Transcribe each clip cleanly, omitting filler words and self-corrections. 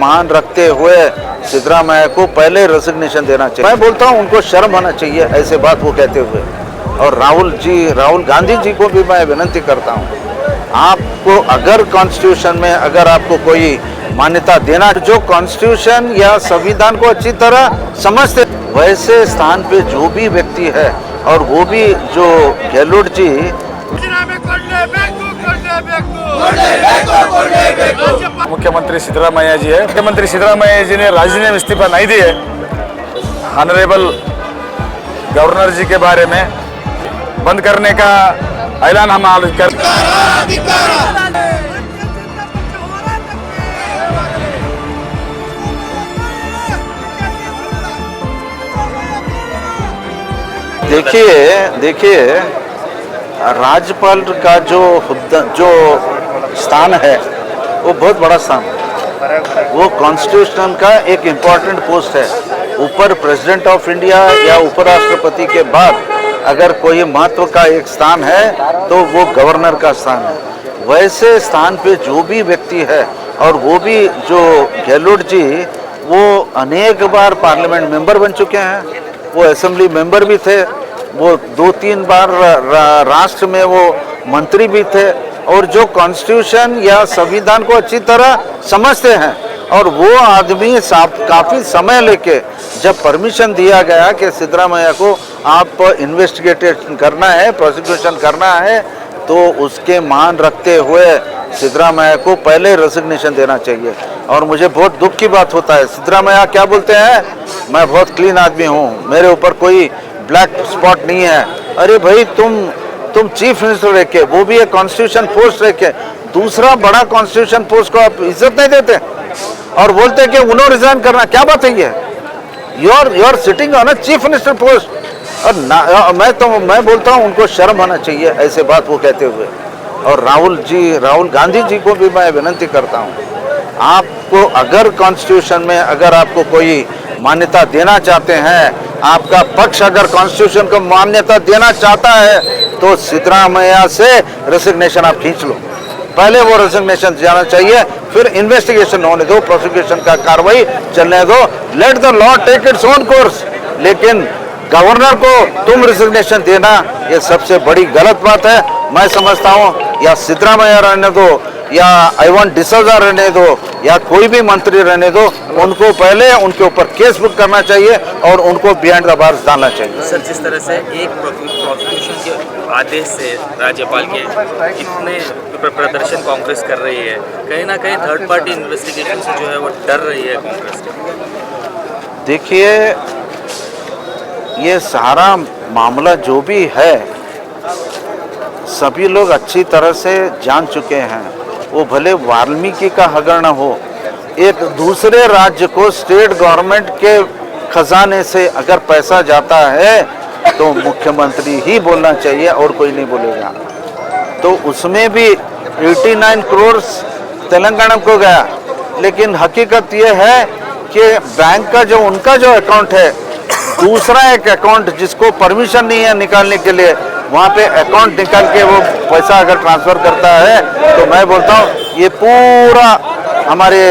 मान रखते हुए सिद्धरामैया को पहले रेजिग्नेशन देना चाहिए। मैं बोलता हूँ उनको शर्म आना चाहिए ऐसे बात वो कहते हुए। और राहुल गांधी जी को भी मैं विनती करता हूँ, आपको अगर कॉन्स्टिट्यूशन में अगर आपको कोई मान्यता देना, जो कॉन्स्टिट्यूशन या संविधान को अच्छी तरह समझते, वैसे स्थान पे जो भी व्यक्ति है और वो भी जो गहलोत जी मुख्यमंत्री सिद्धरामैया जी है। मुख्यमंत्री सिद्धरामैया जी ने राजीनामे में इस्तीफा नहीं दिए। ऑनरेबल गवर्नर जी के बारे में बंद करने का ऐलान हम आज कर देखिए राज्यपाल का जो स्थान है वो बहुत बड़ा स्थान है। वो कॉन्स्टिट्यूशन का एक इम्पॉर्टेंट पोस्ट है। ऊपर प्रेसिडेंट ऑफ इंडिया या उपराष्ट्रपति के बाद अगर कोई महत्व का एक स्थान है तो वो गवर्नर का स्थान है। वैसे स्थान पे जो भी व्यक्ति है और वो भी जो गहलोत जी, वो अनेक बार पार्लियामेंट मेंबर बन चुके हैं, वो असेंबली मेंबर भी थे, वो 2-3 बार राष्ट्र में वो मंत्री भी थे, और जो कॉन्स्टिट्यूशन या संविधान को अच्छी तरह समझते हैं। और वो आदमी काफ़ी समय लेके जब परमिशन दिया गया कि सिद्धरामैया को आप इन्वेस्टिगेशन करना है, प्रोसिक्यूशन करना है, तो उसके मान रखते हुए सिद्धरामैया को पहले रेजिग्नेशन देना चाहिए। और मुझे बहुत दुख की बात होता है, सिद्धरामैया क्या बोलते हैं, मैं बहुत क्लीन आदमी हूँ, मेरे ऊपर कोई ब्लैक स्पॉट नहीं है। अरे भाई, तुम चीफ मिनिस्टर रह के, वो भी एक कॉन्स्टिट्यूशन पोस्ट रह के, दूसरा बड़ा कॉन्स्टिट्यूशन पोस्ट को आप इज्जत नहीं देते और बोलते कि उन्होंने रिजाइन करना, क्या बात है ये? You are sitting on a chief minister post. और मैं बोलता हूँ उनको शर्म आना चाहिए ऐसे बात वो कहते हुए। और राहुल गांधी जी को भी मैं विनती करता हूँ, आपको अगर कॉन्स्टिट्यूशन में अगर आपको कोई मान्यता देना चाहते हैं, आपका पक्ष अगर कॉन्स्टिट्यूशन को मान्यता देना चाहता है, तो सिद्धरामैया से रेजिग्नेशन आप खींच लो। पहले वो रेजिग्नेशन जाना चाहिए, फिर इन्वेस्टिगेशन होने दो, प्रोसिक्यूशन का कार्रवाई चलने दो, let the law take its own course. लेकिन गवर्नर को तुम रेजिग्नेशन देना, ये सबसे बड़ी गलत बात है। मैं समझता हूँ या सिद्धरामैया रहने दो या आइवान डिसोजा रहने दो या कोई भी मंत्री रहने दो, उनको पहले उनके ऊपर केस बुक करना चाहिए और उनको बिहाइंड द बार्स डालना चाहिए। सर, जिस तरह से एक प्रोसिक्यूशन के आदेश से राज्यपाल के इतने प्रदर्शन कांग्रेस कर रही है, कहीं ना कहीं थर्ड पार्टी इन्वेस्टिगेशन से जो है वो डर रही है कांग्रेस। देखिए, ये सारा मामला जो भी है सभी लोग अच्छी तरह से जान चुके हैं। वो भले वाल्मीकि का हगरण हो, एक दूसरे राज्य को स्टेट गवर्नमेंट के खजाने से अगर पैसा जाता है तो मुख्यमंत्री ही बोलना चाहिए और कोई नहीं बोलेगा। तो उसमें भी 89 करोड़ तेलंगाना को गया, लेकिन हकीकत ये है कि बैंक का जो उनका जो अकाउंट है, दूसरा एक अकाउंट जिसको परमिशन नहीं है निकालने के लिए, वहाँ पे अकाउंट निकाल के वो पैसा अगर ट्रांसफ़र करता है, तो मैं बोलता हूँ ये पूरा हमारे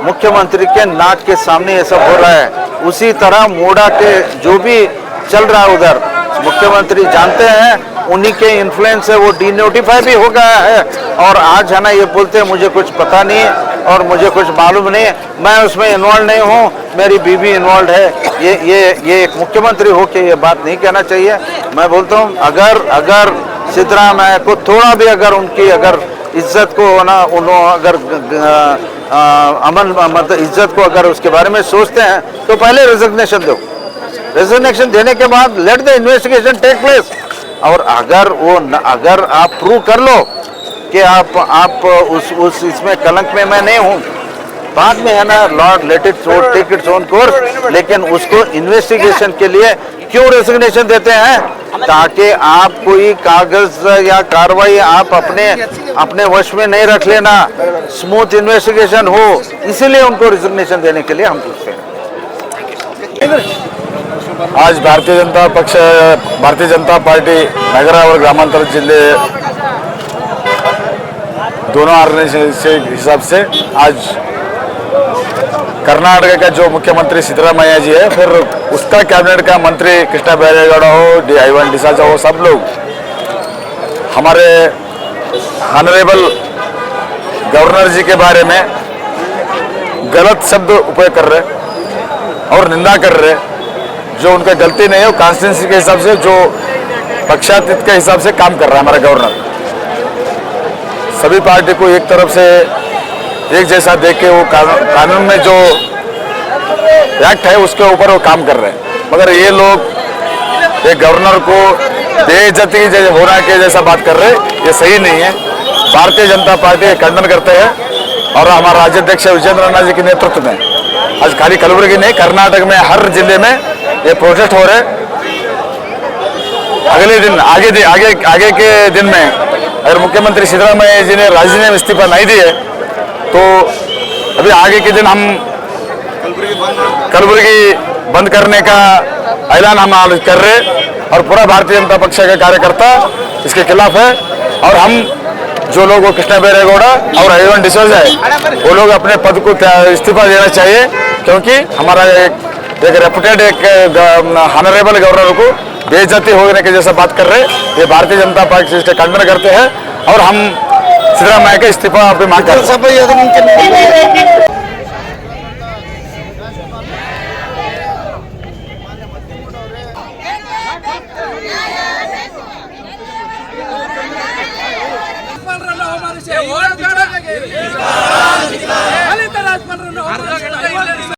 मुख्यमंत्री के नाक के सामने ये सब हो रहा है। उसी तरह मोड़ा के जो भी चल रहा है उधर, मुख्यमंत्री जानते हैं, उन्हीं के इन्फ्लुएंस से वो डीनोटिफाई भी हो गया है। और आज है ना, ये बोलते हैं मुझे कुछ पता नहीं और मुझे कुछ मालूम नहीं, मैं उसमें इन्वॉल्व नहीं हूँ, मेरी बीवी इन्वॉल्व है। ये एक मुख्यमंत्री हो के ये बात नहीं कहना चाहिए। मैं बोलता हूँ अगर सिद्धरामैया को थोड़ा भी अगर उनकी अगर इज्जत को ना, उन्होंने अगर मतलब इज्जत को अगर उसके बारे में सोचते हैं, तो पहले रेजिग्नेशन दो। रेजिग्नेशन देने के बाद let the investigation take place. और अगर आप प्रूव कर लो कि आप उस इसमें कलंक में मैं नहीं हूँ, बाद में है ना, lord let it take its own course. लेकिन उसको इन्वेस्टिगेशन के लिए क्यों रेजिग्नेशन देते हैं? ताकि आप कोई कागज या कार्रवाई आप अपने वश में नहीं रख लेना, स्मूथ इन्वेस्टिगेशन हो, इसीलिए उनको रेजिग्नेशन देने के लिए हम पूछते हैं। आज भारतीय जनता पार्टी नगर और ग्रामांतर जिले दोनों ऑर्गेनाइजेशन के हिसाब से आज कर्नाटक का जो मुख्यमंत्री सिद्धरामैया जी है, फिर उसका कैबिनेट का मंत्री कृष्णा बैरेगौड़ा हो, I1 डिसाजा हो, सब लोग हमारे ऑनरेबल गवर्नर जी के बारे में गलत शब्द उपयोग कर रहे और निंदा कर रहे। जो उनका गलती नहीं है, वो कॉन्स्टिट्यूंसी के हिसाब से, जो पक्षातीत के हिसाब से काम कर रहा है हमारा गवर्नर। सभी पार्टी को एक तरफ से एक जैसा देख के वो कानून में जो एक्ट है उसके ऊपर वो काम कर रहे हैं। मगर ये लोग एक गवर्नर को बेइज्जती होना के जैसा बात कर रहे, ये सही नहीं है। भारतीय जनता पार्टी खंडन करते हैं और हमारा राज्याध्यक्ष विजेंद्र रैना जी के नेतृत्व में आज खाली कलबुर्गी नहीं, कर्नाटक में हर जिले में ये प्रोटेस्ट हो रहे। अगले दिन आगे के दिन में अगर मुख्यमंत्री सिद्धरामैया जी ने राजीनामा में इस्तीफा नहीं दिए तो अभी आगे के दिन हम कलबुर्गी बंद करने का ऐलान हम आज कर रहे और पूरा भारतीय जनता पक्ष का कार्यकर्ता इसके खिलाफ है। और हम जो लोग वो कृष्णा बैरेगौड़ा और I1 डिसाजा है, वो लोग अपने पद को इस्तीफा देना चाहिए, क्योंकि हमारा एक रेपुटेड एक ऑनरेबल गवर्नर को बेइज्जती होने के जैसा बात कर रहे। ये भारतीय जनता पार्टी से खंडन करते हैं और हम सिद्धरामैया का इस्तीफा पे मांग करते हैं।